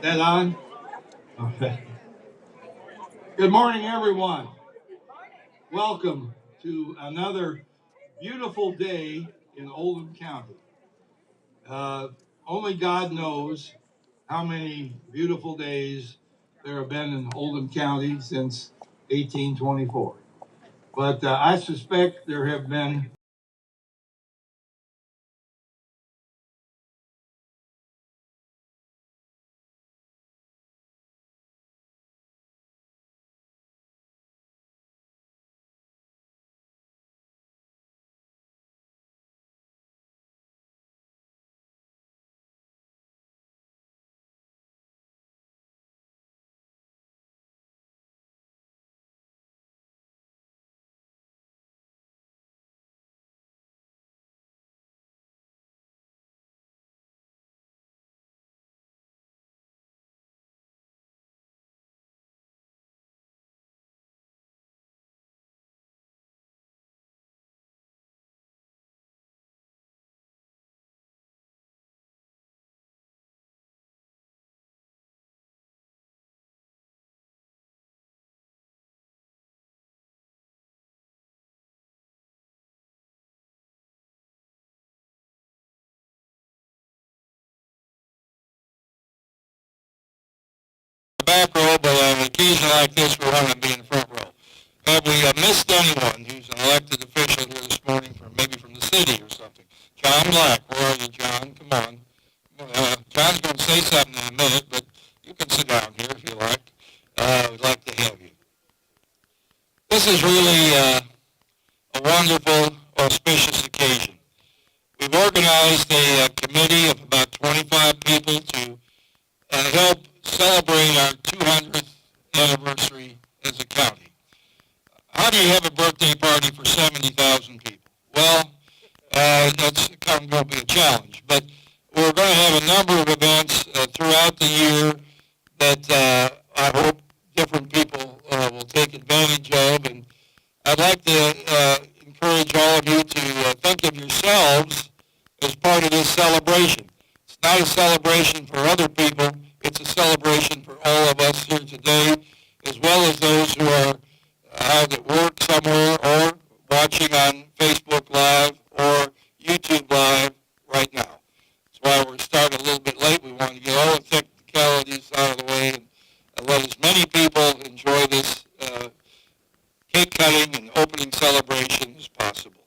That on? Okay. Good morning, everyone. Welcome to another beautiful day in Oldham County. Uh, Only God knows how many beautiful days there have been in Oldham County since 1824. But I suspect there have been occasion like this, we want to be in the front row. Have we missed anyone who's an elected official here this morning, maybe from the city or something? John Black, where are you, John? Come on. John's going to say something in a minute, but you can sit down here if you like. We'd like to have you. This is really a wonderful, auspicious occasion. We've organized a committee of about 25 people to help celebrate our 200th anniversary as a county. How do you have a birthday party for 70,000 people? Well, that's going to be a challenge. But we're going to have a number of events throughout the year that I hope different people will take advantage of. And I'd like to encourage all of you to think of yourselves as part of this celebration. It's not a celebration for other people. It's a celebration for all of us here today, as well as those who are out at work somewhere or watching on Facebook Live or YouTube Live right now. That's why we're starting a little bit late. We want to get all the technicalities out of the way and let as many people enjoy this cake cutting and opening celebration as possible.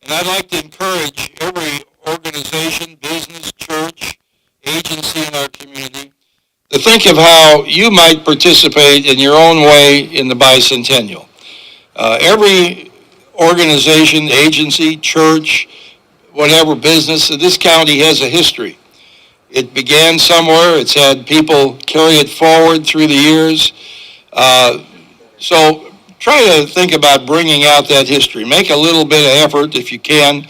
And I'd like to encourage every organization, business, church, agency in our community to think of how you might participate in your own way in the Bicentennial. Every organization, agency, church, whatever business, this county has a history. It began somewhere. It's had people carry it forward through the years. So try to think about bringing out that history. Make a little bit of effort, if you can,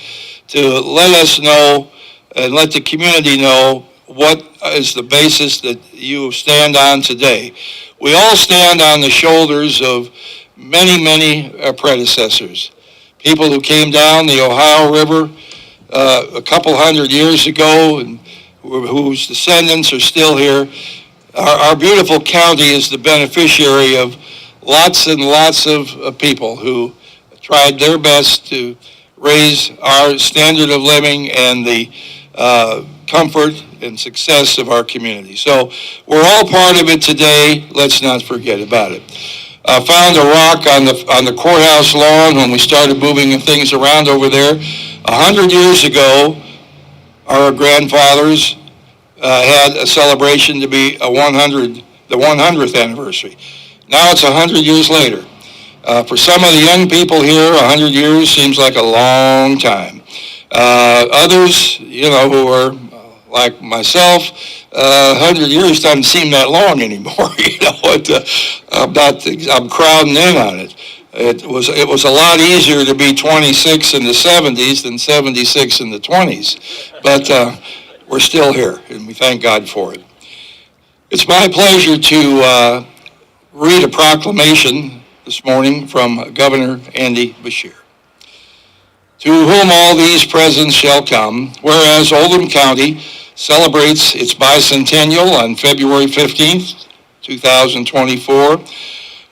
to let us know and let the community know what is the basis that you stand on today. We all stand on the shoulders of many, many predecessors. People who came down the Ohio River a couple hundred years ago and whose descendants are still here. Our beautiful county is the beneficiary of lots and lots of people who tried their best to raise our standard of living and the comfort and success of our community. So we're all part of it today. Let's not forget about it. I found a rock on the courthouse lawn when we started moving things around over there. 100 years ago, our grandfathers had a celebration to be the 100th anniversary. Now it's 100 years later. For some of the young people here, 100 years seems like a long time. Others, who are like myself, 100 years doesn't seem that long anymore. I'm crowding in on it. It was a lot easier to be 26 in the 70s than 76 in the 20s. But we're still here, and we thank God for it. It's my pleasure to read a proclamation this morning from Governor Andy Beshear. To whom all these presents shall come, whereas Oldham County celebrates its bicentennial on February 15th, 2024.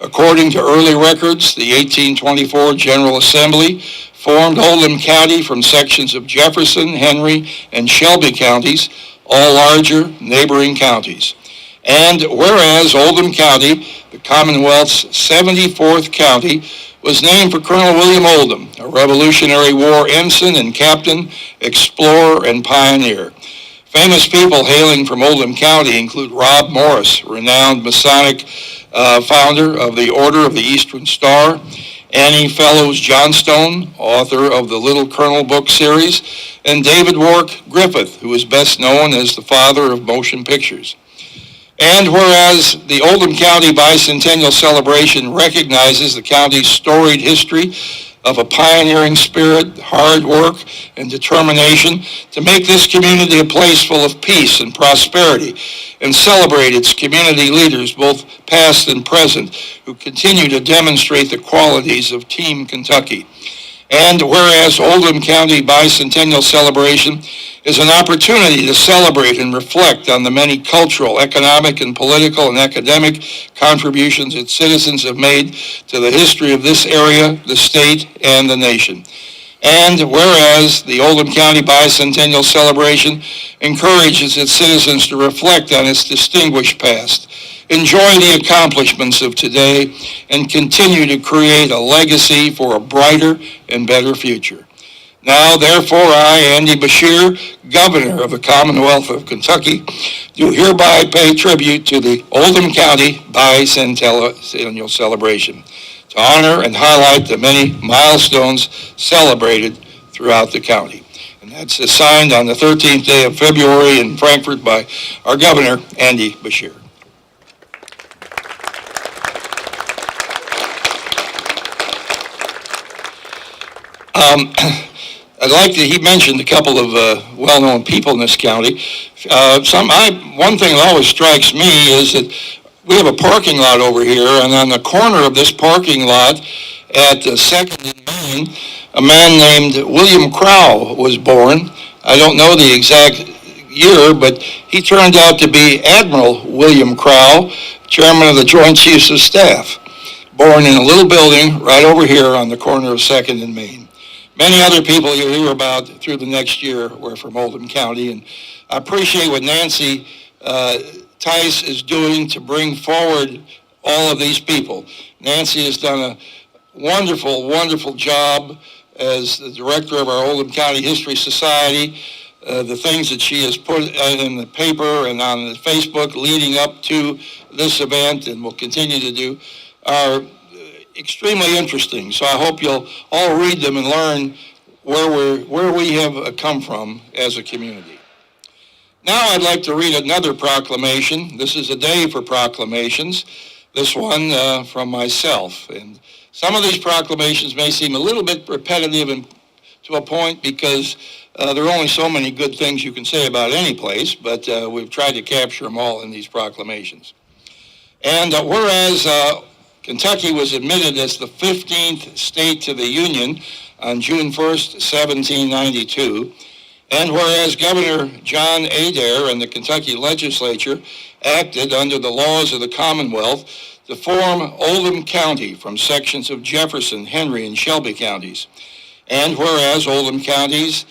According to early records, the 1824 General Assembly formed Oldham County from sections of Jefferson, Henry, and Shelby counties, all larger neighboring counties. And whereas Oldham County, the Commonwealth's 74th county, was named for Colonel William Oldham, a Revolutionary War ensign and captain, explorer, and pioneer. Famous people hailing from Oldham County include Rob Morris, renowned Masonic founder of the Order of the Eastern Star, Annie Fellows Johnstone, author of the Little Colonel book series, and David Warwick Griffith, who is best known as the father of motion pictures. And whereas the Oldham County Bicentennial Celebration recognizes the county's storied history of a pioneering spirit, hard work, and determination to make this community a place full of peace and prosperity, and celebrate its community leaders, both past and present, who continue to demonstrate the qualities of Team Kentucky. And whereas Oldham County Bicentennial Celebration is an opportunity to celebrate and reflect on the many cultural, economic, and political and academic contributions its citizens have made to the history of this area, the state, and the nation. And whereas the Oldham County Bicentennial Celebration encourages its citizens to reflect on its distinguished past enjoy the accomplishments of today, and continue to create a legacy for a brighter and better future. Now, therefore, I, Andy Beshear, Governor of the Commonwealth of Kentucky, do hereby pay tribute to the Oldham County Bicentennial celebration to honor and highlight the many milestones celebrated throughout the county. And that's signed on the 13th day of February in Frankfort by our Governor, Andy Beshear. He mentioned a couple of well-known people in this county. One thing that always strikes me is that we have a parking lot over here, and on the corner of this parking lot at 2nd and Main, a man named William Crow was born. I don't know the exact year, but he turned out to be Admiral William Crow, chairman of the Joint Chiefs of Staff, born in a little building right over here on the corner of 2nd and Main. Many other people you'll hear about through the next year were from Oldham County, and I appreciate what Nancy Tice is doing to bring forward all of these people. Nancy has done a wonderful, wonderful job as the director of our Oldham County History Society. The things that she has put in the paper and on the Facebook leading up to this event and will continue to do are extremely interesting. So I hope you'll all read them and learn where we have come from as a community. Now I'd like to read another proclamation. This is a day for proclamations. This one from myself. And some of these proclamations may seem a little bit repetitive and to a point because there are only so many good things you can say about any place, but we've tried to capture them all in these proclamations. And whereas Kentucky was admitted as the 15th state to the Union on June 1st, 1792, and whereas Governor John Adair and the Kentucky legislature acted under the laws of the Commonwealth to form Oldham County from sections of Jefferson, Henry, and Shelby counties, and whereas Oldham County's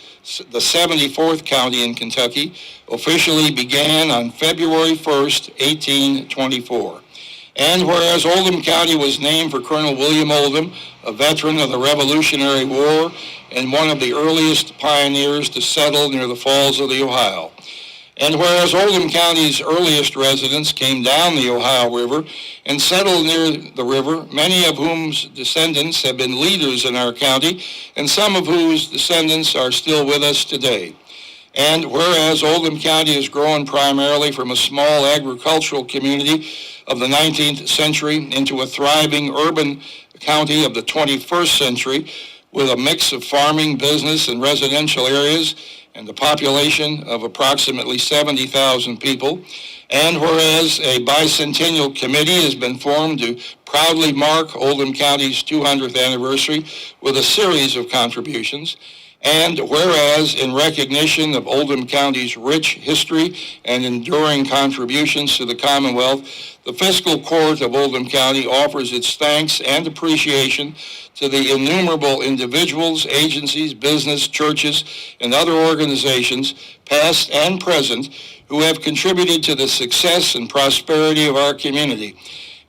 the 74th county in Kentucky officially began on February 1st, 1824. And whereas Oldham County was named for Colonel William Oldham, a veteran of the Revolutionary War and one of the earliest pioneers to settle near the Falls of the Ohio. And whereas Oldham County's earliest residents came down the Ohio River and settled near the river, many of whom's descendants have been leaders in our county, and some of whose descendants are still with us today. And whereas Oldham County has grown primarily from a small agricultural community of the 19th century into a thriving urban county of the 21st century with a mix of farming, business, and residential areas and a population of approximately 70,000 people. And whereas a bicentennial committee has been formed to proudly mark Oldham County's 200th anniversary with a series of contributions. And whereas in recognition of Oldham County's rich history and enduring contributions to the Commonwealth, the Fiscal Court of Oldham County offers its thanks and appreciation to the innumerable individuals, agencies, business, churches, and other organizations, past and present, who have contributed to the success and prosperity of our community.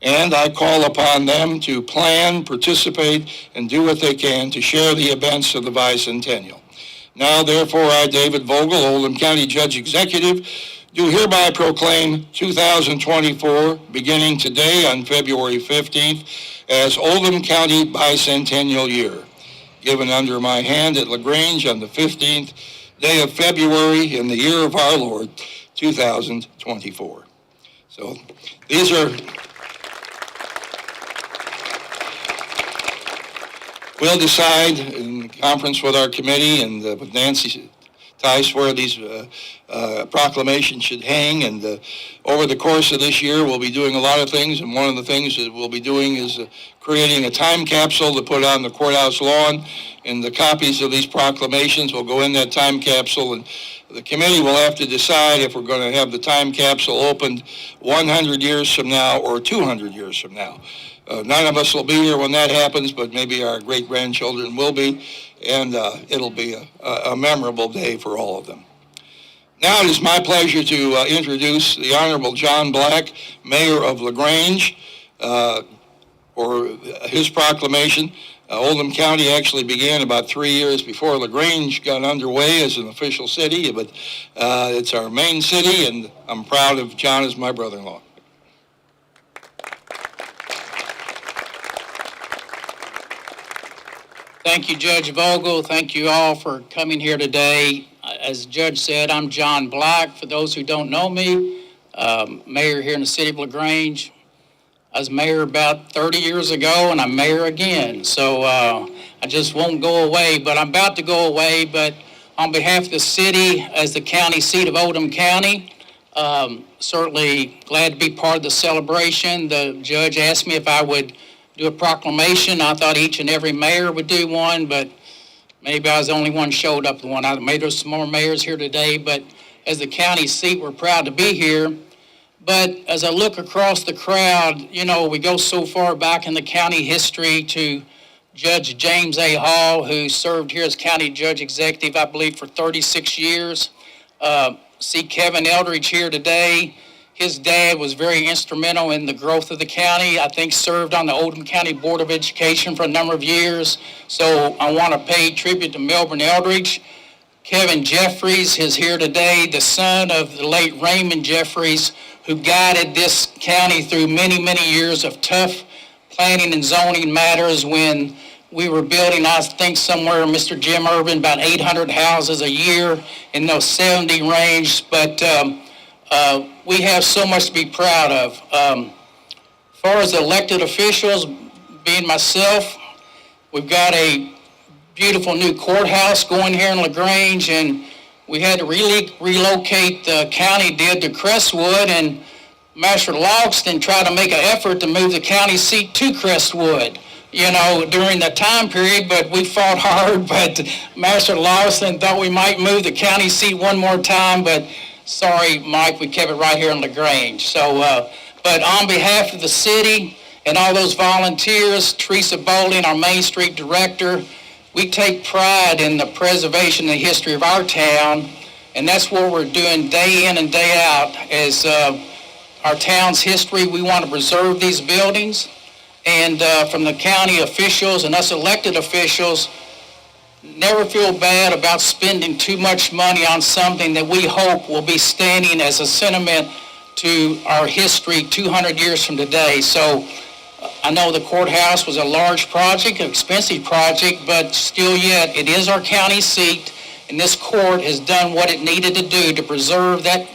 And I call upon them to plan, participate, and do what they can to share the events of the Bicentennial. Now, therefore, I, David Vogel, Oldham County Judge Executive, do hereby proclaim 2024, beginning today on February 15th, as Oldham County Bicentennial Year, given under my hand at LaGrange on the 15th day of February in the year of our Lord, 2024. So these are... We'll decide in conference with our committee and with Nancy Tice where these proclamations should hang. And over the course of this year, we'll be doing a lot of things. And one of the things that we'll be doing is creating a time capsule to put on the courthouse lawn. And the copies of these proclamations will go in that time capsule. And the committee will have to decide if we're going to have the time capsule opened 100 years from now or 200 years from now. None of us will be here when that happens, but maybe our great-grandchildren will be, and it'll be a memorable day for all of them. Now it is my pleasure to introduce the Honorable John Black, Mayor of LaGrange, for his proclamation. Oldham County actually began about 3 years before LaGrange got underway as an official city, but it's our main city, and I'm proud of John as my brother-in-law. Thank you, Judge Vogel. Thank you all for coming here today. As the judge said, I'm John Black. For those who don't know me, mayor here in the city of LaGrange. I was mayor about 30 years ago, and I'm mayor again. So I just won't go away, but I'm about to go away. But on behalf of the city, as the county seat of Oldham County, certainly glad to be part of the celebration. The judge asked me if I would do a proclamation. I thought each and every mayor would do one, but maybe I was the only one showed up to one. Maybe there's some more mayors here today, but as the county seat, we're proud to be here. But as I look across the crowd, you know, we go so far back in the county history to Judge James A. Hall, who served here as county judge executive, I believe, for 36 years. See Kevin Eldridge here today. His dad was very instrumental in the growth of the county. I think served on the Oldham County Board of Education for a number of years. So I want to pay tribute to Melbourne Eldridge. Kevin Jeffries is here today, the son of the late Raymond Jeffries, who guided this county through many, many years of tough planning and zoning matters when we were building, I think somewhere, Mr. Jim Urban, about 800 houses a year in those 70 range. But we have so much to be proud of. As far as elected officials, being myself, we've got a beautiful new courthouse going here in LaGrange, and we had to relocate, the county did, to Crestwood, and Master Logston tried to make an effort to move the county seat to Crestwood, you know, during the time period, but we fought hard. But Master Logston thought we might move the county seat one more time, but sorry, Mike, we kept it right here in LaGrange. So, but on behalf of the city and all those volunteers, Teresa Bowling, our Main Street director, we take pride in the preservation and the history of our town, and that's what we're doing day in and day out. As our town's history, we want to preserve these buildings, and from the county officials and us elected officials, never feel bad about spending too much money on something that we hope will be standing as a sentiment to our history 200 years from today. So I know the courthouse was a large project, an expensive project, but still yet it is our county seat, and this court has done what it needed to do to preserve that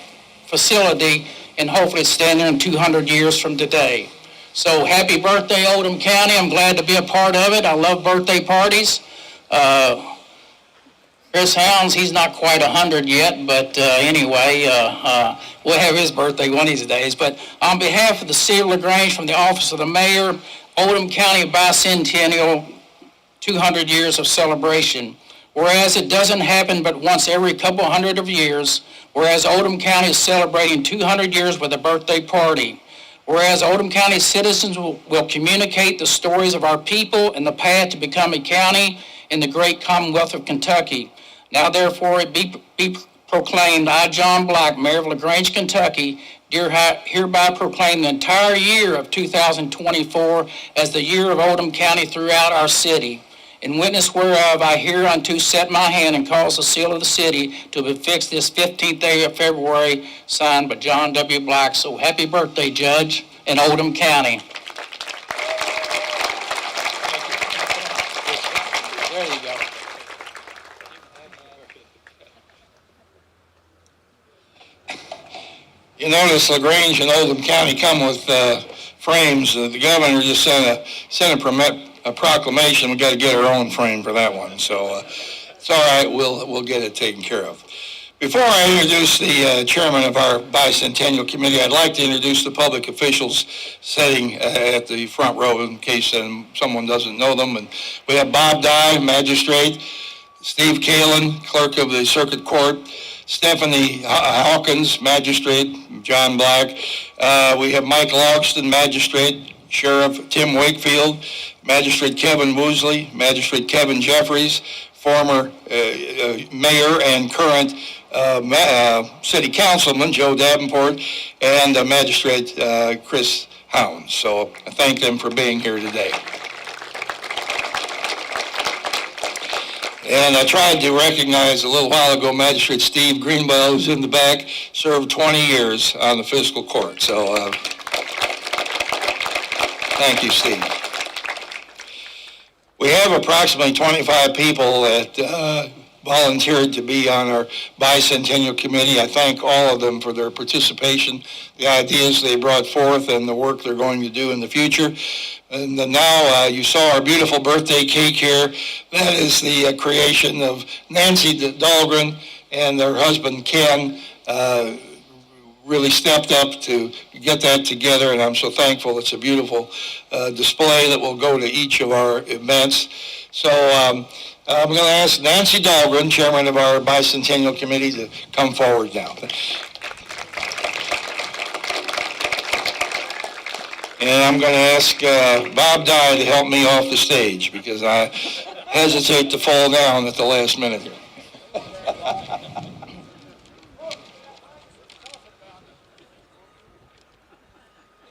facility and hopefully stand there in 200 years from today. So happy birthday, Oldham County. I'm glad to be a part of it. I love birthday parties. Chris Hounds, he's not quite 100 yet, but anyway, we'll have his birthday one of these days. But on behalf of the city of LaGrange, from the office of the mayor, Oldham County Bicentennial, 200 years of celebration. Whereas it doesn't happen but once every couple hundred of years, whereas Oldham County is celebrating 200 years with a birthday party. Whereas Oldham County citizens will communicate the stories of our people and the path to become a county in the great Commonwealth of Kentucky. Now therefore it be proclaimed, I, John Black, Mayor of LaGrange, Kentucky, hereby proclaim the entire year of 2024 as the year of Oldham County throughout our city. In witness whereof I hereunto set my hand and cause the seal of the city to be fixed this 15th day of February, signed by John W. Black. So happy birthday, Judge, in Oldham County. There you go. You notice LaGrange and Oldham County come with frames. The governor just sent a proclamation. We've got to get our own frame for that one. So it's all right. We'll get it taken care of. Before I introduce the chairman of our Bicentennial Committee, I'd like to introduce the public officials sitting at the front row in case someone doesn't know them. And we have Bob Dye, magistrate, Steve Kalin, clerk of the circuit court, Stephanie Hawkins, magistrate, John Black. We have Mike Logston, magistrate, Sheriff Tim Wakefield, Magistrate Kevin Woosley, Magistrate Kevin Jeffries, former mayor and current City Councilman Joe Davenport and Magistrate Chris Hound. So I thank them for being here today. And I tried to recognize a little while ago Magistrate Steve Greenwell, who's in the back, served 20 years on the fiscal court. So thank you, Steve. We have approximately 25 people that volunteered to be on our Bicentennial Committee. I thank all of them for their participation, the ideas they brought forth, and the work they're going to do in the future. And now you saw our beautiful birthday cake here. That is the creation of Nancy Dahlgren and their husband Ken. Really stepped up to get that together, and I'm so thankful. It's a beautiful display that will go to each of our events. So I'm going to ask Nancy Dahlgren, chairman of our Bicentennial Committee, to come forward now. And I'm going to ask Bob Dye to help me off the stage because I hesitate to fall down at the last minute here.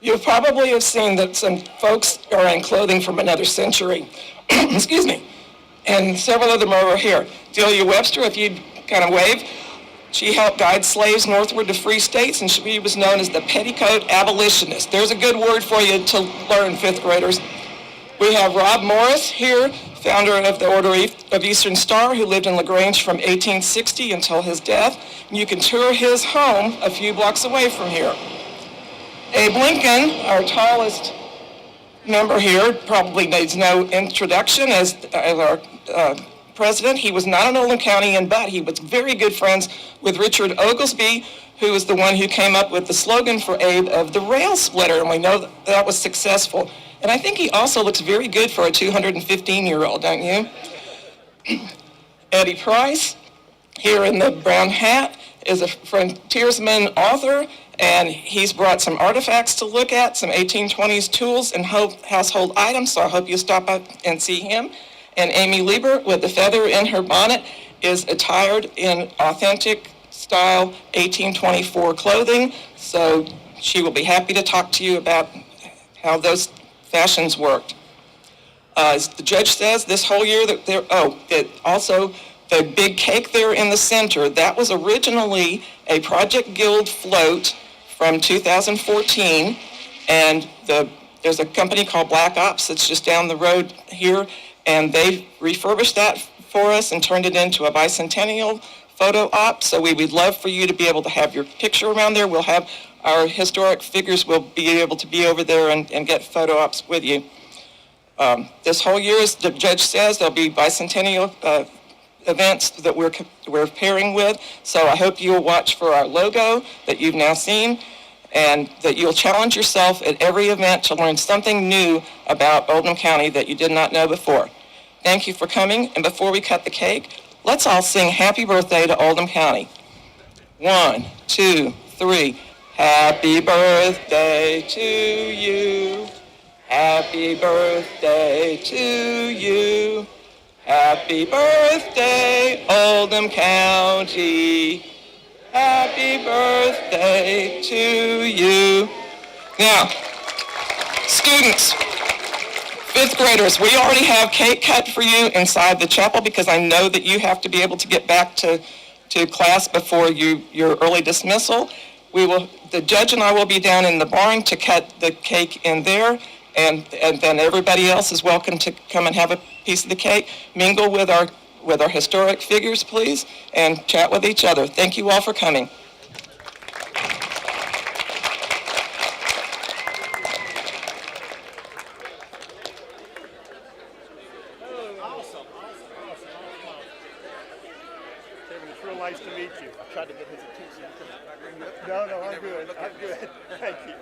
You probably have seen that some folks are in clothing from another century. Excuse me. And several of them are over here. Delia Webster, if you'd kind of wave, she helped guide slaves northward to free states, and she was known as the petticoat abolitionist. There's a good word for you to learn, fifth graders. We have Rob Morris here, founder of the Order of Eastern Star, who lived in LaGrange from 1860 until his death. And you can tour his home a few blocks away from here. Abe Lincoln, our tallest member here, probably needs no introduction as our president. He was not an Oldham County, but he was very good friends with Richard Oglesby, who was the one who came up with the slogan for Abe of the rail splitter, and we know that was successful. And I think he also looks very good for a 215-year-old, don't you? Eddie Price, here in the brown hat, is a frontiersman author, and he's brought some artifacts to look at, some 1820s tools and household items, so I hope you stop up and see him. And Amy Lieber, with the feather in her bonnet, is attired in authentic style 1824 clothing, so she will be happy to talk to you about how those fashions worked. As the judge says, this whole year, also the big cake there in the center, that was originally a Project Guild float from 2014, and there's a company called Black Ops that's just down the road here, and they refurbished that for us and turned it into a Bicentennial photo op, so we would love for you to be able to have your picture around there. We'll have our historic figures will be able to be over there and get photo ops with you. This whole year, as the judge says, there'll be Bicentennial events that we're pairing with, so I hope you'll watch for our logo that you've now seen, and that you'll challenge yourself at every event to learn something new about Oldham County that you did not know before. Thank you for coming, and before we cut the cake, let's all sing Happy Birthday to Oldham County. 1, 2, 3. Happy birthday to you. Happy birthday to you. Happy birthday, Oldham County. Happy birthday to you. Now, students, fifth graders, we already have cake cut for you inside the chapel because I know that you have to be able to get back to class before your early dismissal. The judge and I will be down in the barn to cut the cake in there, and then everybody else is welcome to come and have a piece of the cake. Mingle with our historic figures, please, and chat with each other. Thank you all for coming. Awesome. Kevin, it's real nice to meet you. I tried to get his attention. No, I'm good. Thank you.